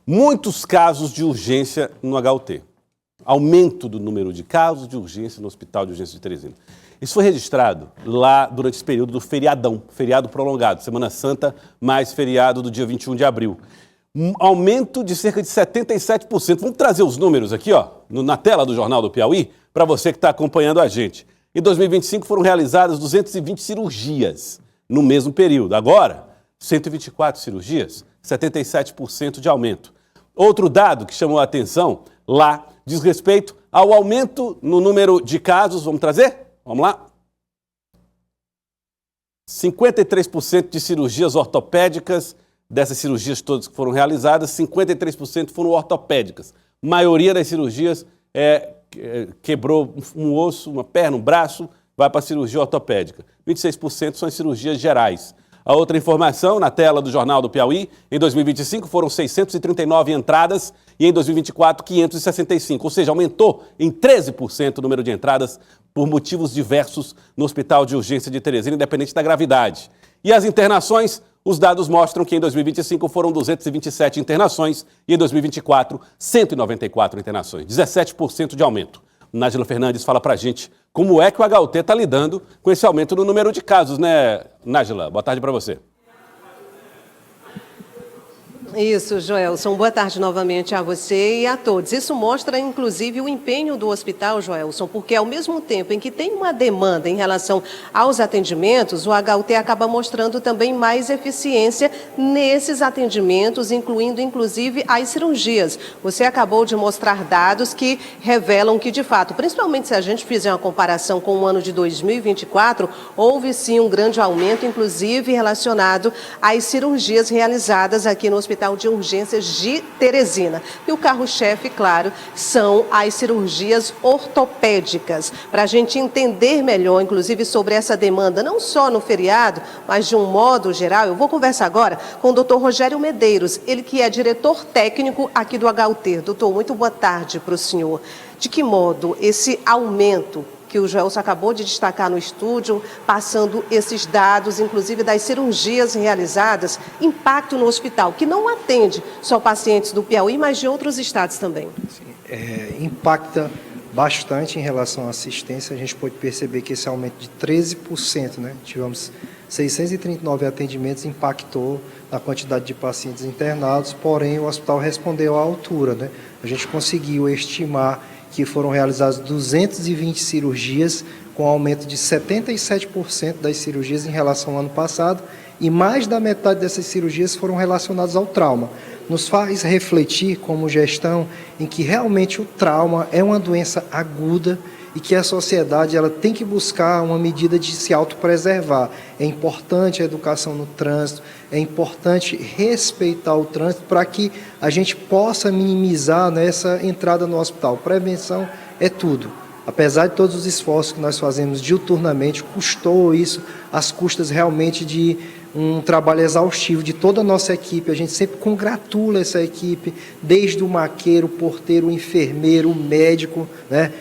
Muitos casos de urgência no HUT. Aumento do número de casos de urgência no Hospital de Urgência de Teresina. Isso foi registrado lá durante esse período do feriadão, feriado prolongado, Semana Santa, mais feriado do dia 21 de abril. Um aumento de cerca de 77%. Vamos trazer os números aqui, ó, na tela do Jornal do Piauí, para você que está acompanhando a gente. Em 2025 foram realizadas 220 cirurgias no mesmo período. Agora, 124 cirurgias, 77% de aumento. Outro dado que chamou a atenção lá diz respeito ao aumento no número de casos. Vamos trazer? Vamos lá. 53% de cirurgias ortopédicas, dessas cirurgias todas que foram realizadas, 53% foram ortopédicas. A maioria das cirurgias quebrou um osso, uma perna, um braço, vai para a cirurgia ortopédica. 26% são as cirurgias gerais. A outra informação, na tela do Jornal do Piauí, em 2025 foram 639 entradas e em 2024 565, ou seja, aumentou em 13% o número de entradas por motivos diversos no Hospital de Urgência de Teresina, independente da gravidade. E as internações, os dados mostram que em 2025 foram 227 internações e em 2024 194 internações, 17% de aumento. Nájila Fernandes fala pra gente como é que o HUT está lidando com esse aumento no número de casos, né, Nájila? Boa tarde para você. Isso, Joelson. Boa tarde novamente a você e a todos. Isso mostra, inclusive, o empenho do hospital, Joelson, porque ao mesmo tempo em que tem uma demanda em relação aos atendimentos, o HUT acaba mostrando também mais eficiência nesses atendimentos, incluindo, inclusive, as cirurgias. Você acabou de mostrar dados que revelam que, de fato, principalmente se a gente fizer uma comparação com o ano de 2024, houve sim um grande aumento, inclusive relacionado às cirurgias realizadas aqui no Hospital de Urgências de Teresina. E o carro-chefe, claro, são as cirurgias ortopédicas. Para a gente entender melhor, inclusive, sobre essa demanda, não só no feriado, mas de um modo geral, eu vou conversar agora com o Dr. Rogério Medeiros, ele que é diretor técnico aqui do HUT. Doutor, muito boa tarde para o senhor. De que modo esse aumento que o Joelson acabou de destacar no estúdio, passando esses dados, inclusive das cirurgias realizadas, impacto no hospital, que não atende só pacientes do Piauí, mas de outros estados também? Sim, impacta bastante em relação à assistência. A gente pode perceber que esse aumento de 13%, né? Tivemos 639 atendimentos, impactou na quantidade de pacientes internados, porém o hospital respondeu à altura, né? A gente conseguiu estimar que foram realizadas 220 cirurgias, com aumento de 77% das cirurgias em relação ao ano passado, e mais da metade dessas cirurgias foram relacionadas ao trauma. Nos faz refletir como gestão em que realmente o trauma é uma doença aguda e que a sociedade ela tem que buscar uma medida de se autopreservar. É importante a educação no trânsito, é importante respeitar o trânsito para que a gente possa minimizar nessa entrada no hospital. Prevenção é tudo. Apesar de todos os esforços que nós fazemos diuturnamente, custou isso às custas realmente de um trabalho exaustivo de toda a nossa equipe. A gente sempre congratula essa equipe, desde o maqueiro, o porteiro, o enfermeiro, o médico, né?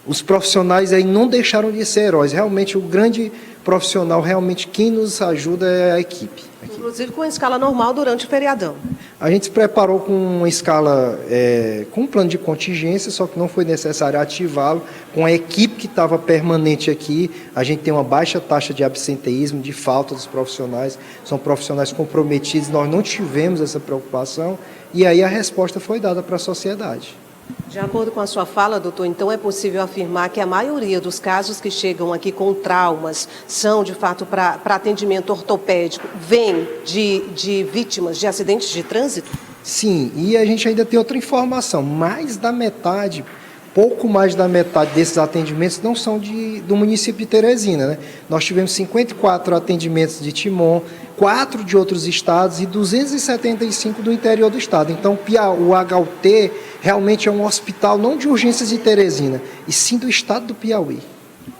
Os profissionais aí não deixaram de ser heróis. Realmente, o grande profissional, realmente, quem nos ajuda é a equipe. Inclusive com a escala normal durante o feriadão. A gente se preparou com uma escala, com um plano de contingência, só que não foi necessário ativá-lo. Com a equipe que estava permanente aqui, a gente tem uma baixa taxa de absenteísmo, de falta dos profissionais. São profissionais comprometidos, nós não tivemos essa preocupação. E aí a resposta foi dada para a sociedade. De acordo com a sua fala, doutor, então é possível afirmar que a maioria dos casos que chegam aqui com traumas são, de fato, para atendimento ortopédico, vem de vítimas de acidentes de trânsito? Sim, e a gente ainda tem outra informação, pouco mais da metade desses atendimentos não são do município de Teresina, né? Nós tivemos 54 atendimentos de Timon, 4 de outros estados e 275 do interior do estado. Então, o HUT realmente é um hospital não de urgências de Teresina, e sim do estado do Piauí.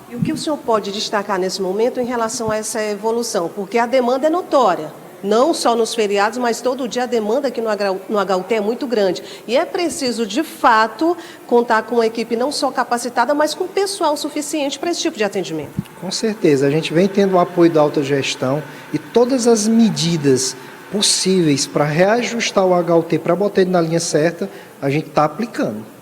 E o que o senhor pode destacar nesse momento em relação a essa evolução? Porque a demanda é notória. Não só nos feriados, mas todo dia a demanda aqui no HUT é muito grande. E é preciso, de fato, contar com uma equipe não só capacitada, mas com pessoal suficiente para esse tipo de atendimento. Com certeza. A gente vem tendo o apoio da alta gestão e todas as medidas possíveis para reajustar o HUT, para botar ele na linha certa, a gente está aplicando.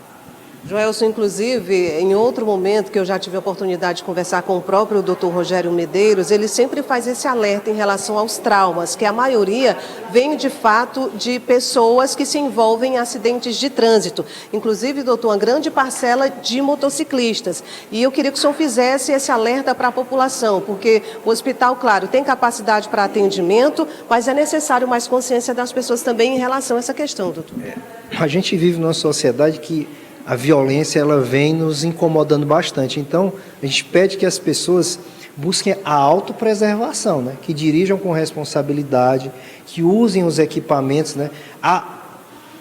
Joelson, inclusive, em outro momento que eu já tive a oportunidade de conversar com o próprio Dr. Rogério Medeiros, ele sempre faz esse alerta em relação aos traumas, que a maioria vem de fato de pessoas que se envolvem em acidentes de trânsito. Inclusive, doutor, uma grande parcela de motociclistas. E eu queria que o senhor fizesse esse alerta para a população, porque o hospital, claro, tem capacidade para atendimento, mas é necessário mais consciência das pessoas também em relação a essa questão, doutor. A gente vive numa sociedade que a violência ela vem nos incomodando bastante. Então, a gente pede que as pessoas busquem a autopreservação, né? Que dirijam com responsabilidade, que usem os equipamentos, né? A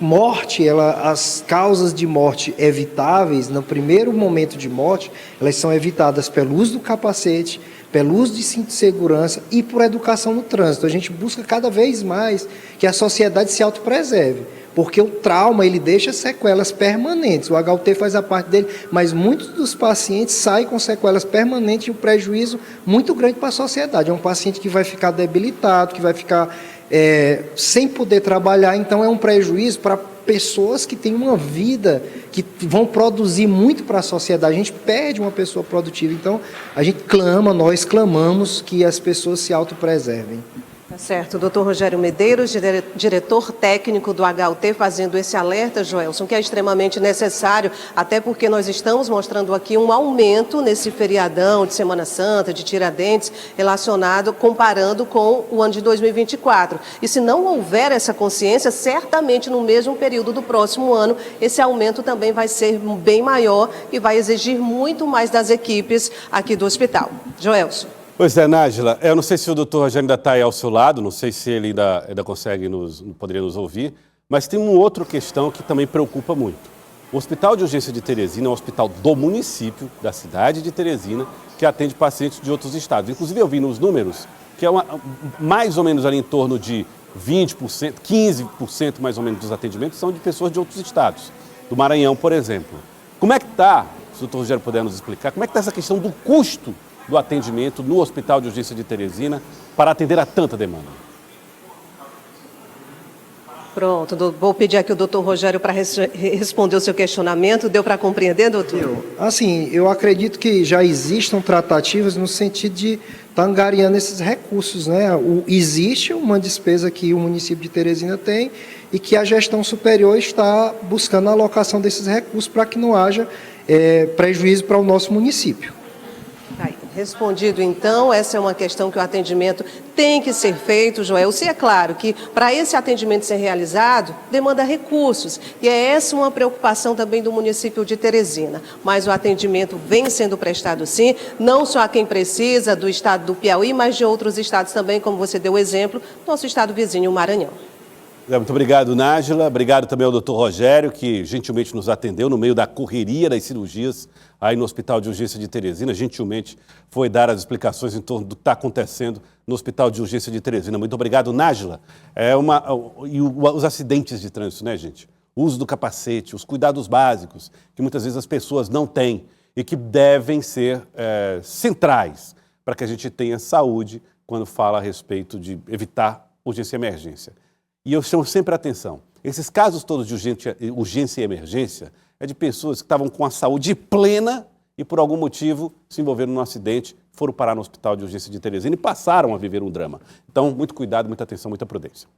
morte, as causas de morte evitáveis, no primeiro momento de morte, elas são evitadas pelo uso do capacete, pelo uso de cinto de segurança e por educação no trânsito. A gente busca cada vez mais que a sociedade se autopreserve. Porque o trauma, ele deixa sequelas permanentes. O HUT faz a parte dele, mas muitos dos pacientes saem com sequelas permanentes e um prejuízo muito grande para a sociedade. É um paciente que vai ficar debilitado, que vai ficar sem poder trabalhar. Então, é um prejuízo para pessoas que têm uma vida, que vão produzir muito para a sociedade. A gente perde uma pessoa produtiva. Então, nós clamamos que as pessoas se autopreservem. Tá certo. Doutor Rogério Medeiros, diretor técnico do HUT, fazendo esse alerta, Joelson, que é extremamente necessário, até porque nós estamos mostrando aqui um aumento nesse feriadão de Semana Santa, de Tiradentes, relacionado, comparando com o ano de 2024. E se não houver essa consciência, certamente no mesmo período do próximo ano, esse aumento também vai ser bem maior e vai exigir muito mais das equipes aqui do hospital. Joelson. Pois é, Nájila, eu não sei se o doutor Rogério ainda está aí ao seu lado, não sei se ele ainda consegue poderia nos ouvir, mas tem uma outra questão que também preocupa muito. O Hospital de Urgência de Teresina é um hospital do município, da cidade de Teresina, que atende pacientes de outros estados. Inclusive, eu vi nos números que é mais ou menos ali em torno de 20%, 15% mais ou menos dos atendimentos são de pessoas de outros estados, do Maranhão, por exemplo. Como é que está, se o doutor Rogério puder nos explicar, como é que está essa questão do custo do atendimento no Hospital de Urgência de Teresina para atender a tanta demanda? Pronto, vou pedir aqui o doutor Rogério para responder o seu questionamento. Deu para compreender, doutor? Eu acredito que já existam tratativas no sentido de estar angariando esses recursos, né? Existe uma despesa que o município de Teresina tem e que a gestão superior está buscando a alocação desses recursos para que não haja prejuízo para o nosso município. Aí, respondido então, essa é uma questão que o atendimento tem que ser feito, Joel. Se é claro que para esse atendimento ser realizado, demanda recursos. E é essa uma preocupação também do município de Teresina. Mas o atendimento vem sendo prestado sim, não só a quem precisa do estado do Piauí, mas de outros estados também, como você deu o exemplo, nosso estado vizinho, o Maranhão. Muito obrigado, Nájila. Obrigado também ao doutor Rogério, que gentilmente nos atendeu no meio da correria das cirurgias aí no Hospital de Urgência de Teresina. Gentilmente foi dar as explicações em torno do que está acontecendo no Hospital de Urgência de Teresina. Muito obrigado, Nájila. E os acidentes de trânsito, né, gente? O uso do capacete, os cuidados básicos, que muitas vezes as pessoas não têm e que devem ser centrais para que a gente tenha saúde quando fala a respeito de evitar urgência e emergência. E eu chamo sempre a atenção. Esses casos todos de urgência e emergência é de pessoas que estavam com a saúde plena e por algum motivo se envolveram num acidente, foram parar no Hospital de Urgência de Teresina e passaram a viver um drama. Então, muito cuidado, muita atenção, muita prudência.